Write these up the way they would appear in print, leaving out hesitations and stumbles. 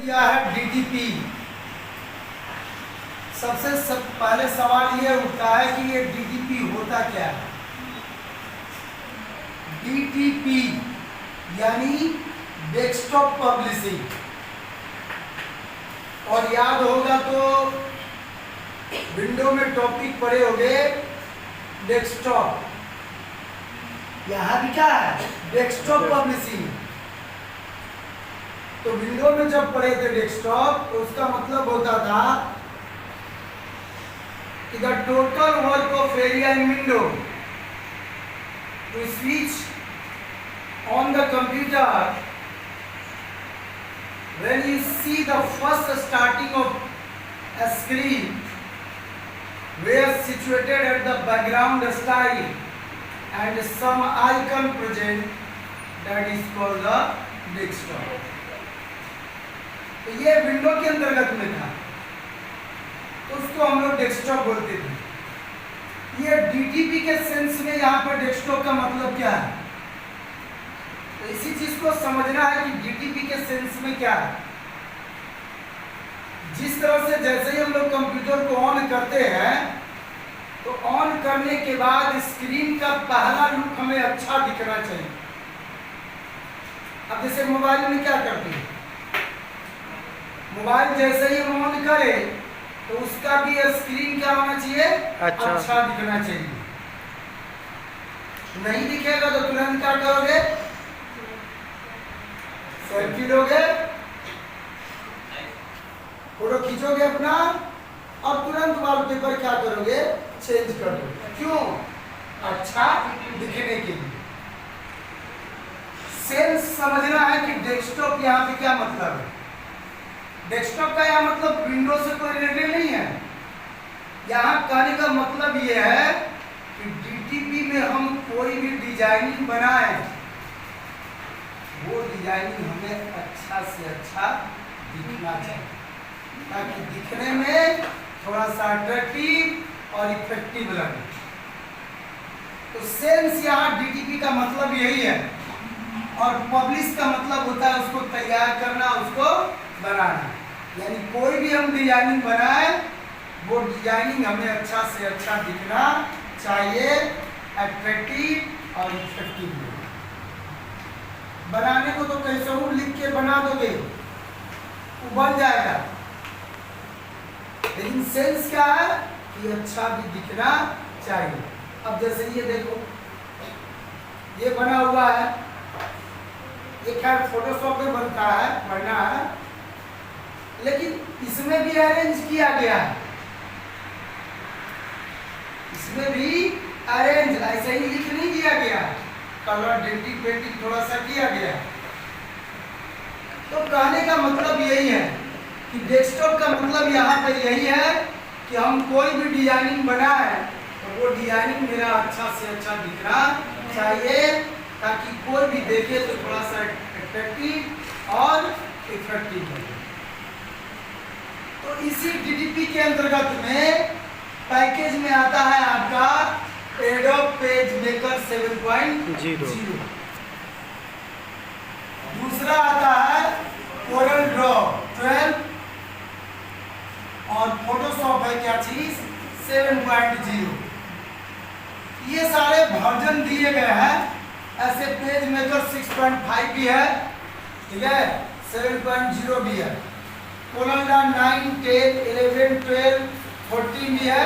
दिया है डीटीपी। पहले सवाल ये उठता है कि ये डीटीपी होता क्या है। डीटीपी यानी डेस्कटॉप पब्लिशिंग, और याद होगा तो विंडो में टॉपिक पढ़े होंगे डेस्कटॉप। यहाँ भी क्या है, डेस्कटॉप पब्लिशिंग। तो विंडो में जब पढ़े थे डेस्कटॉप तो उसका मतलब होता था कि the total work of area in window to switch on the computer when you see the first starting of a screen where situated at the background style and some icon present, that is called the desktop. तो ये window के अंतर्गत में था, उसको हम लोग desktop बोलते थे। ये डीटीपी के सेंस में यहाँ पर डेस्कटॉप का मतलब क्या है, तो इसी चीज को समझना है कि डीटीपी के सेंस में क्या है। जिस तरह से जैसे ही हम लोग कंप्यूटर को ऑन करते हैं तो ऑन करने के बाद स्क्रीन का पहला लुक हमें अच्छा दिखना चाहिए। अब जैसे मोबाइल में क्या करते हैं, मोबाइल जैसे ही हम ऑन करें तो उसका भी स्क्रीन क्या होना चाहिए, अच्छा दिखना चाहिए। नहीं दिखेगा तो तुरंत क्या करोगे, सेल्फी लोगे, फोटो खींचोगे अपना और तुरंत वॉलपेपर क्या करोगे, चेंज कर दो। क्यों, अच्छा दिखने के लिए। सेंस समझना है कि डेस्कटॉप यहाँ पे क्या मतलब है। डेस्कटॉप का यहाँ मतलब विंडो से कोई रिलेटेड नहीं है। यहाँ कहने का मतलब ये है कि डीटीपी में हम कोई भी डिजाइनिंग बनाए, वो डिजाइनिंग हमें अच्छा से अच्छा दिखना चाहिए, ताकि दिखने में थोड़ा सा अट्रैक्टिव और इफेक्टिव लगे। तो सेंस यहाँ डीटीपी का मतलब यही है, और पब्लिश का मतलब होता है उसको तैयार करना, उसको बनाना। यानी कोई भी हम डिजाइनिंग बनाए, वो डिजाइनिंग हमें अच्छा से अच्छा दिखना चाहिए, अट्रैक्टिव और इफेक्टिव। बनाने को तो कैसे हूँ लिख के बना दोगे, वो बन जाएगा, लेकिन सेंस क्या है कि अच्छा भी दिखना चाहिए। अब जैसे ये देखो, ये बना हुआ है, ये खैर फोटोशॉप में बनता है, बनना है, लेकिन इसमें भी अरेंज किया गया है। इसमें भी अरेंज ऐसे ही लिख नहीं दिया गया है, कलर डेंटिंग पेंटिंग थोड़ा सा किया गया है। तो कहने का मतलब यही है कि डेस्कटॉप का मतलब यहाँ पे यही है कि हम कोई भी डिजाइनिंग बनाए तो वो डिजाइनिंग मेरा अच्छा से अच्छा दिखना चाहिए, ताकि कोई भी देखे तो थोड़ा सा अट्रैक्टिव और इफेक्टिव हो। तो इसी डीटीपी के अंतर्गत में पैकेज में आता है आपका एडोब पेज मेकर 7.0। दूसरा आता है कोरल ड्रॉ 12, और फोटोशॉप है क्या चीज 7.0। ये सारे वर्जन दिए गए हैं। ऐसे पेज मेकर 6.5 भी है, ठीक है, 7.0 भी है, कोरल ड्रॉ 9, 10, 11, 12, 14 भी है,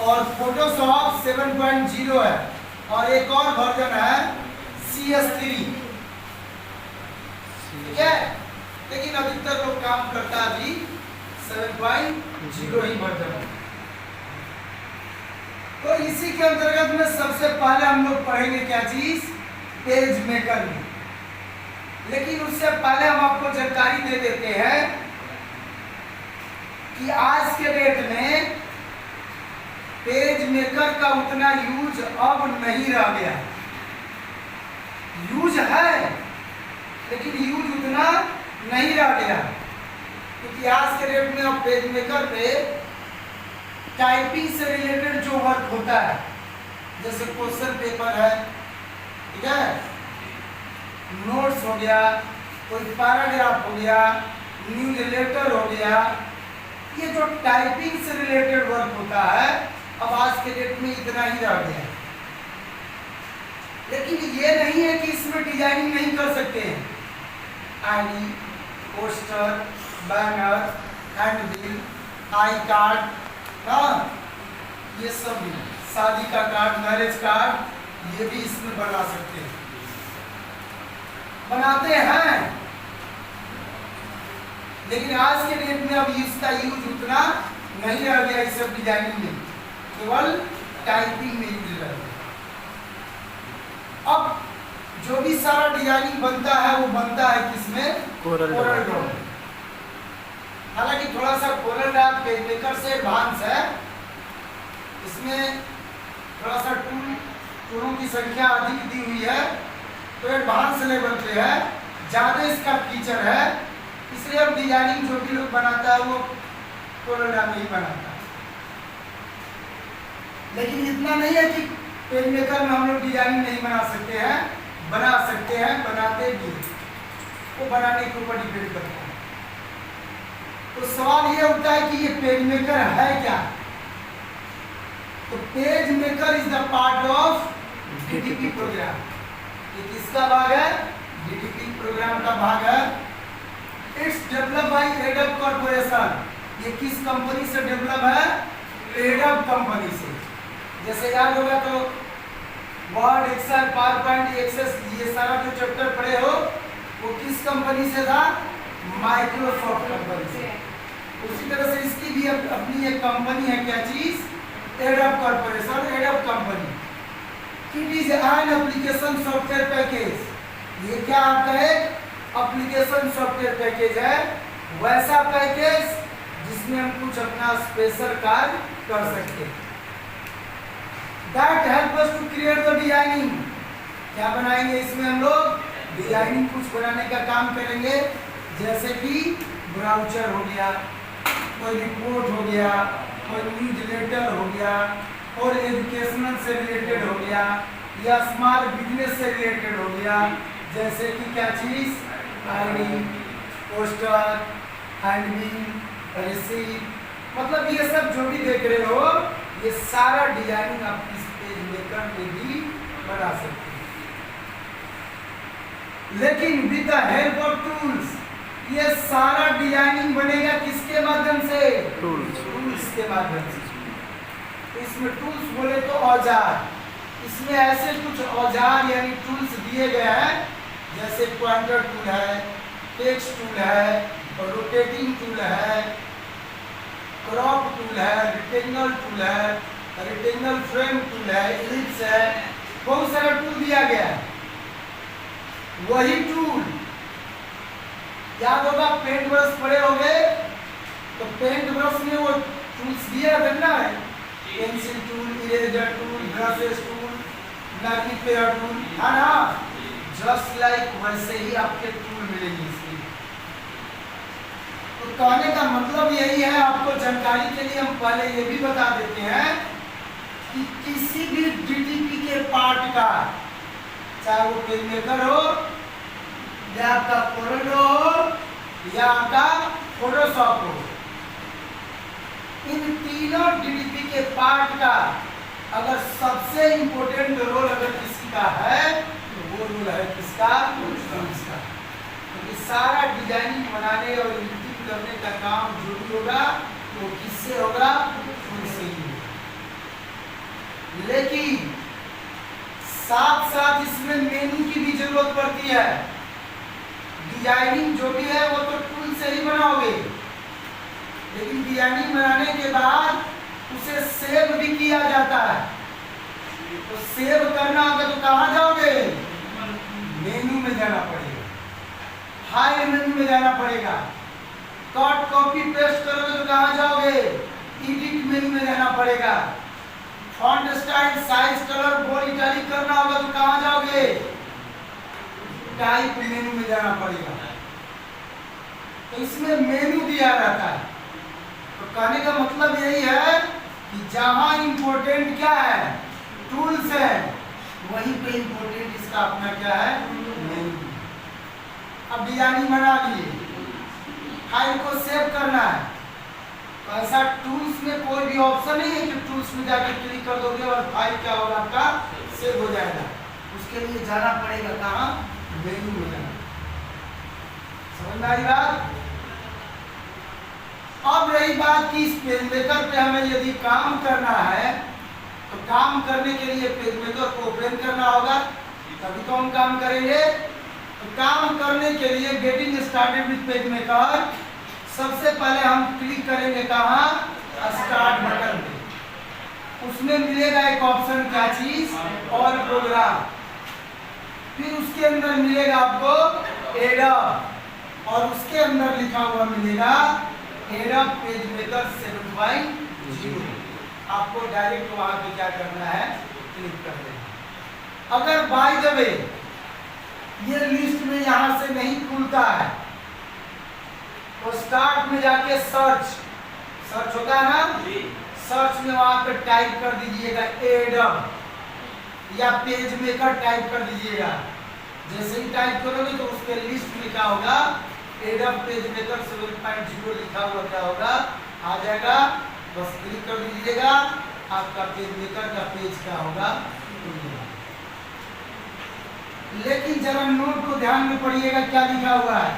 और फोटोशॉप 7.0 है, और एक और वर्जन है CS3, ठीक है, लेकिन अधिकतर लोग काम करता है अभी 7.0 ही वर्जन है। तो इसी के अंतर्गत में सबसे पहले हम लोग पढ़ेंगे क्या चीज, पेज मेकर में। लेकिन उससे पहले हम आपको जानकारी दे देते हैं कि आज के डेट में पेज मेकर का उतना यूज अब नहीं रह गया। यूज है लेकिन यूज उतना नहीं रह गया, क्योंकि आज के डेट में अब पेज मेकर पे टाइपिंग से रिलेटेड जो वर्क होता है, जैसे क्वेश्चन पेपर है, ठीक है, नोट्स हो गया, कोई पैराग्राफ हो गया, न्यूज लेटर हो गया, ये जो टाइपिंग से रिलेटेड वर्क होता है अब आज के डेट में इतना ही रह गया। लेकिन ये नहीं है कि इसमें डिजाइनिंग नहीं कर सकते हैं। ID, poster, banner, handbill, I card, हाँ ये सब भी, शादी का कार्ड, मैरिज कार्ड, ये भी इसमें बना सकते हैं, बनाते हैं। लेकिन आज के डेट में अब इसका यूज उतना नहीं रह गया इस सब डिजाइनिंग में, केवल टाइपिंग में यूज रह गया। अब जो भी सारा डिजाइनिंग बनता है वो बनता है किसमें? Corel Draw. हालांकि थोड़ा सा कोरल ड्रॉ पेजमेकर से एडवांस है, इसमें थोड़ा सा टूलों की संख्या अधिक दी हुई है, तो एडवांस लेवल पे है, ज़्यादा इसका फीचर है, इसलिए अब डिजाइनिंग जो भी लोग बनाता है वो कोरल ड्रॉ में ही बनाता है। लेकिन इतना नहीं है कि पेजमेकर में हम लोग डिजाइनिंग नहीं बना सकते हैं, बना सकते हैं, बनाते भी, वो बनाने के ऊपर डिपेंड करता है। तो सवाल ये उठता है कि ये पेजमेकर है क्या? तो PageMaker is the part of DTP program. ये किसका भाग है? डीटीपी प्रोग्राम का भाग है। It's develop by Adobe corporation. ये किस कंपनी से डेवलप है? एडोब कंपनी से। जैसे याद होगा तो वर्ड, एक्सेल, पावरपॉइंट, एक्सेस, ये सारा जो चैप्टर पढ़े हो वो किस कंपनी से था? माइक्रोसॉफ्ट कंपनी से। उसी तरह से इसकी भी अपनी एक कंपनी है, क्या चीज? Adobe corporation, adobe company. It is an application software package. ये क्या आपका एक एप्लीकेशन सॉफ्टवेयर पैकेज है, वैसा पैकेज जिसमें हम कुछ अपना स्पेशल कार्य कर सकते हैं। That help us to create the designing। क्या बनाएंगे इसमें हम लोग? डिजाइनिंग कुछ बनाने का काम करेंगे, जैसे कि ब्राउचर हो गया, कोई रिपोर्ट हो गया, कोई न्यूज लेटर हो गया, और एजुकेशनल से रिलेटेड हो गया, या स्मॉल बिजनेस से रिलेटेड हो गया, जैसे कि क्या चीज? आईडी, पोस्टर, हैंडबिल, रिसीट, मतलब ये सब जो भी देख रहे हो ये सारा डिजाइनिंग आप इस पेजमेकर में भी बना सकते हैं। लेकिन with the help of tools, ये सारा डिजाइनिंग बनेगा किसके माध्यम से? टूल्स के माध्यम से। इसमें टूल्स बोले तो औजार, इसमें ऐसे कुछ औजार यानी टूल्स दिए गए हैं, जैसे पॉइंटर टूल है, टेक्स्ट टूल है, रोटेटिंग टूल है, क्रॉप टूल है, रेक्टेंगल टूल है, रेक्टेंगल फ्रेम टूल है, इलिप्स है, बहुत सारा टूल दिया गया है। वही टूल याद होगा, पेंट ब्रश पड़े होंगे, तो पेंट ब्रश में वो टूल्स दिया करना है, pencil tool, eraser tool, brushes tool, magnifier tool, है ना? जस्ट लाइक वैसे ही आपके टूल मिलेंगे इसमें। तो कहने का मतलब यही है, आपको जानकारी के लिए हम पहले ये भी बता देते हैं कि किसी भी डीटीपी के पार्ट का, चाहे वो पेजमेकर हो, या आपका कोरल ड्रॉ हो, या आपका फोटोशॉप हो, इन तीनों डीटीपी के पार्ट का अगर सबसे इम्पोर्टेंट रोल अगर किसी का है तो वो रोल है किसका? टूल्स का। क्योंकि सारा डिजाइनिंग बनाने और एडिटिंग करने का काम जो भी होगा वो किससे होगा? टूल से ही। लेकिन साथ साथ इसमें मेनू की भी जरूरत पड़ती है। डिजाइनिंग जो भी है वो तो टूल से ही बनाओगे, लेकिन डिजाइनिंग बनाने के बाद उसे सेव भी किया जाता है। तो सेव करना होगा तो कहाँ जाओगे? मेनू में जाना पड़ेगा, फाइल मेनू में जाना पड़ेगा। कट कॉपी पेस्ट करोगे तो कहाँ जाओगे? एडिट मेनू में जाना पड़ेगा। Font style, size, colour, bold, italic करना होगा तो कहाँ जाओगे? टाइप मेनू में जाना पड़ेगा। तो इसमें मेनू दिया रहता है। तो कहने का मतलब यही है कि जहां इंपॉर्टेंट क्या है? टूल्स है, वहीं पे इंपॉर्टेंट इसका अपना क्या है? मेनू। अब डिजाइनिंग बना लिए, फाइल को सेव करना है, तो ऐसा टूल्स में कोई भी ऑप्शन नहीं है कि टूल्स में जाकर क्लिक कर दोगे और फाइल क्या होगा आपका सेव हो जाएगा। उसके लिए जाना पड़ेगा कहाँ, मेन्यू में जाना। समझ में आई बात? अब रही बात कि इस पेज मेकर पे हमें यदि काम करना है तो काम करने के लिए पेज मेकर को ओपन करना होगा, तभी तो हम काम करेंगे। तो काम करने के लिए getting started with page maker, सबसे पहले हम क्लिक करेंगे कहाँ, स्टार्ट बटन पे। उसमें मिलेगा एक ऑप्शन, क्या चीज, ऑल प्रोग्राम। फिर उसके अंदर मिलेगा आपको एडअप, और उसके अंदर लिखा हुआ मिलेगा एडअप पेज मेकर 7.0। आपको डायरेक्ट वहां पे क्या करना है, क्लिक कर देना। अगर बाय द वे ये लिस्ट में यहां से नहीं खुलता है तो स्टार्ट में जाके सर्च होता है ना, सर्च में वहां पे टाइप कर दीजिएगा एडअप या पेज मेकर टाइप कर दीजिएगा। जैसे ही टाइप करोगे तो उसके लिस्ट लिखा होगा एडअप पेज मेकर 7.0 लिखा हुआ क्या होगा, आ जाएगा। बस क्लिक कर दीजिएगा, आपका पेज मेकर का पेज क्या होगा। लेकिन जरा नोट को ध्यान में पढ़िएगा, क्या लिखा हुआ है,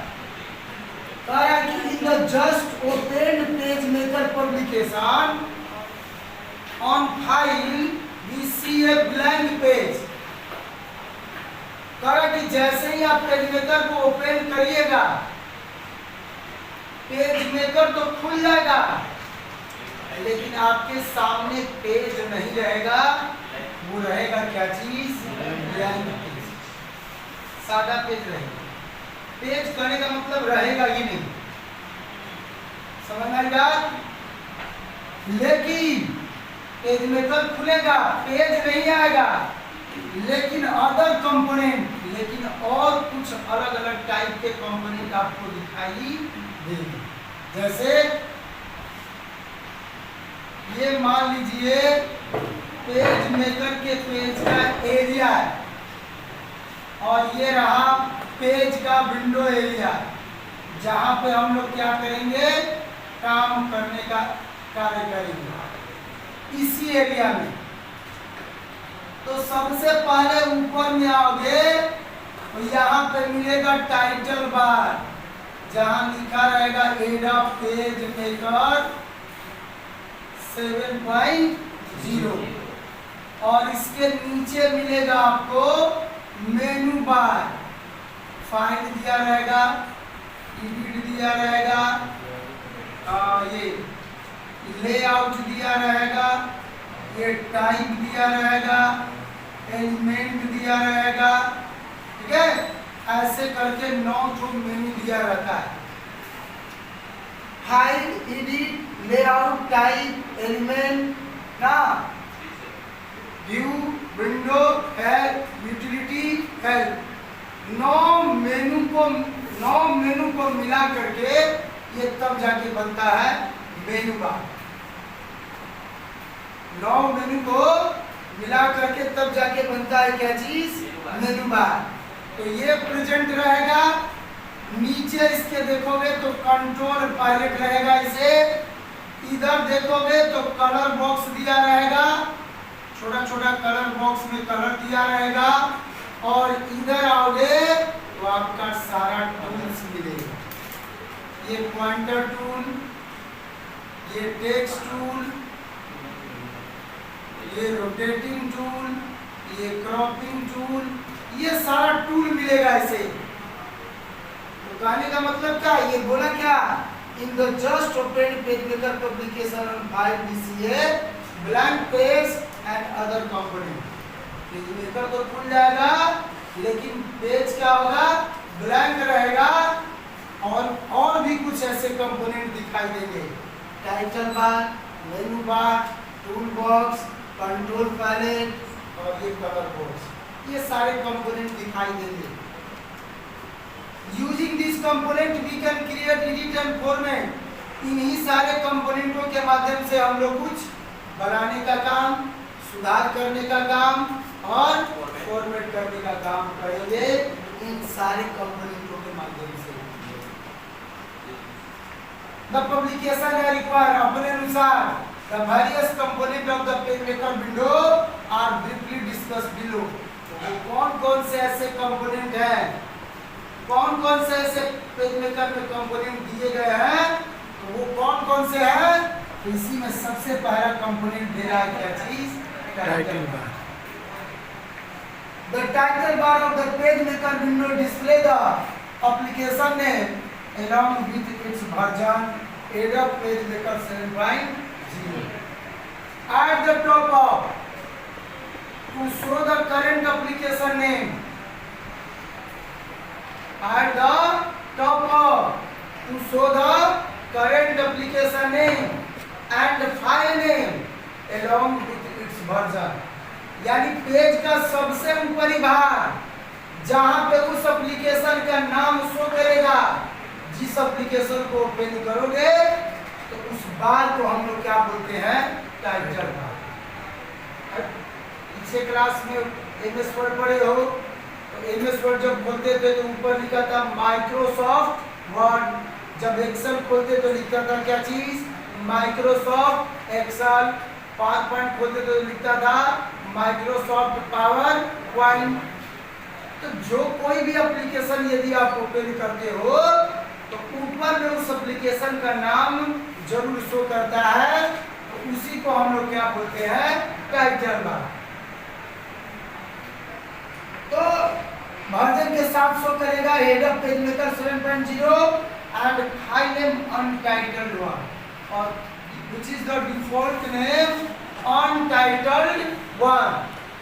कह रहा है कि in the just open PageMaker publication on file we see a blank page. कह रहा है कि जैसे ही आप पेज मेकर को ओपन करिएगा, पेज मेकर तो खुल जाएगा लेकिन आपके सामने पेज नहीं रहेगा, वो रहेगा क्या चीज, ब्लैंक पेज, सादा पेज रहेगा। पेज करने का मतलब रहेगा ही नहीं, समझ में आएगा। लेकिन पेज मेकर खुलेगा, पेज नहीं आएगा, लेकिन अदर कंपोनेंट, लेकिन और कुछ अलग अलग टाइप के कंपोनेंट आपको दिखाई देंगे। जैसे ये मान लीजिए पेज मेकर के पेज का एरिया है और ये रहा पेज का विंडो एरिया, जहां पे हम लोग क्या करेंगे, काम करने का कार्य करेंगे इसी एरिया में। तो सबसे पहले ऊपर में आओगे तो यहाँ पे मिलेगा टाइटल बार, जहां लिखा रहेगा एडअप पेज मेकर 7.0, और इसके नीचे मिलेगा आपको मेनू बार, फाइल दिया रहेगा, एडिट दिया रहेगा, ये लेआउट दिया रहेगा, ये टाइप दिया रहेगा, एलिमेंट दिया रहेगा, ठीक है। ऐसे करके 9 मेनू दिया रहता है। File, edit, layout, type, element ना, view, window, help, utility, help, 9 menu को मिला करके ये तब जाके बनता है मेनू बार। 9 मेनू को मिला करके तब जाके बनता है क्या चीज, मेनू बार। तो ये प्रेजेंट रहेगा। नीचे इसके देखोगे तो कंट्रोल पैलेट रहेगा, इसे इधर देखोगे तो कलर बॉक्स दिया रहेगा, छोटा छोटा कलर बॉक्स में कलर दिया रहेगा, और इधर आओगे तो आपका सारा टूल्स मिलेगा। ये पॉइंटर टूल, ये टेक्स्ट टूल, ये रोटेटिंग टूल, ये क्रॉपिंग टूल, ये सारा टूल मिलेगा इसे। तो कहने का मतलब क्या, ये बोला क्या, इन the just open PageMaker publication on file BCA blank page and other component. Page maker तो खुल जाएगा लेकिन पेज क्या होगा, ब्लैंक रहेगा, और भी कुछ ऐसे कंपोनेंट दिखाई देंगे, title bar, menu bar, tool box, control palette और ये कलर बॉक्स, ये सारे कंपोनेंट दिखाई देंगे। Using this component we can create, edit and format. इन्हीं सारे कंपोनेंटों के माध्यम से हम लोग कुछ बनाने का काम, सुधार करने का काम और फॉर्मेट करने का काम करेंगे इन सारे कंपोनेंटों के माध्यम से। द पब्लिकेशन है रिक्वायर अपने अनुसार the various component of the PageMaker window are briefly discuss below. तो कौन कौन से ऐसे कंपोनेंट हैं, कौन कौन से ऐसे पेज मेकर में कंपोनेंट दिए गए हैं, तो वो कौन कौन से हैं। तो इसी में सबसे पहला कंपोनेंट दे रहा है क्या चीज, title bar. The title bar of the PageMaker window display the application name along with its version Adobe PageMaker 7.0. At the top of to show the current application name. At the top of to show the current application name and file name along with its version. यानी page का सबसे ऊपरी भाग जहां पे उस application का नाम शो करेगा, जिस एप्लीकेशन को ओपन करोगे तो उस बार को हम लोग क्या बोलते हैं, टाइटल बार। पीछे क्लास में एमएस वर्ड पढ़े हो तो एमएस वर्ड जब खोलते थे तो ऊपर लिखा था माइक्रोसॉफ्ट वर्ड, जब एक्सेल खोलते तो लिखा था क्या चीज, माइक्रोसॉफ्ट एक्सेल। पावर पॉइंट खोलते तो लिखता था माइक्रोसॉफ्ट पावर पॉइंट। तो जो कोई भी एप्लीकेशन यदि आप ओपन करते हो तो ऊपर में उस एप्लीकेशन का नाम जरूर शो करता है, तो उसी को हम लोग क्या बोलते हैं, टाइटल बार। तो वर्जन के साथ शो करेगा Adobe PageMaker 7.0 and file name untitled one, और which is the default name untitled one,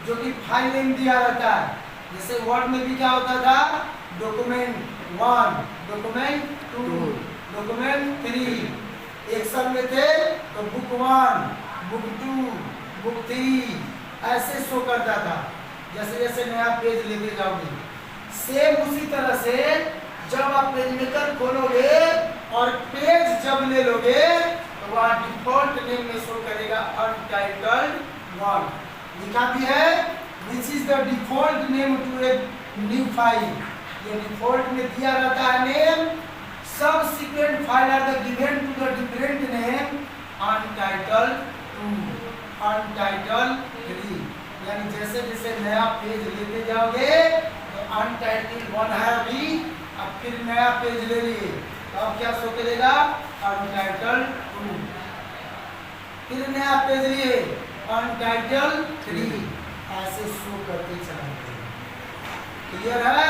जो कि फाइल नेम दिया रहता है। जैसे वर्ड में भी क्या होता था, डॉक्यूमेंट 1, डॉक्यूमेंट 2, डॉक्यूमेंट 3, एक्सेल में थे तो बुक 1, बुक 2, बुक 3 ऐसे शो करता था। जैसे जैसे नया पेज लेते जाओगे, सेम उसी तरह से जब आप पेजमेकर खोलोगे और पेज जब ले लोगे तो वह डिफॉल्ट नेम में शो करेगा अनटाइटल्ड वन। लिखा भी है which is the default name to a new file, ये डिफॉल्ट में दिया रहता है name. Subsequent file are the given to the different name untitled 2, untitled 3। यानी जैसे जैसे नया पेज लेते जाओगे तो अनटाइटल्ड 1 है अभी, अब फिर नया पेज ले लिए तो अब क्या शो करेगा, अनटाइटल्ड 2, फिर नया पेज लिए अनटाइटल्ड 3, ऐसे शो करते चलेंगे। क्लियर है?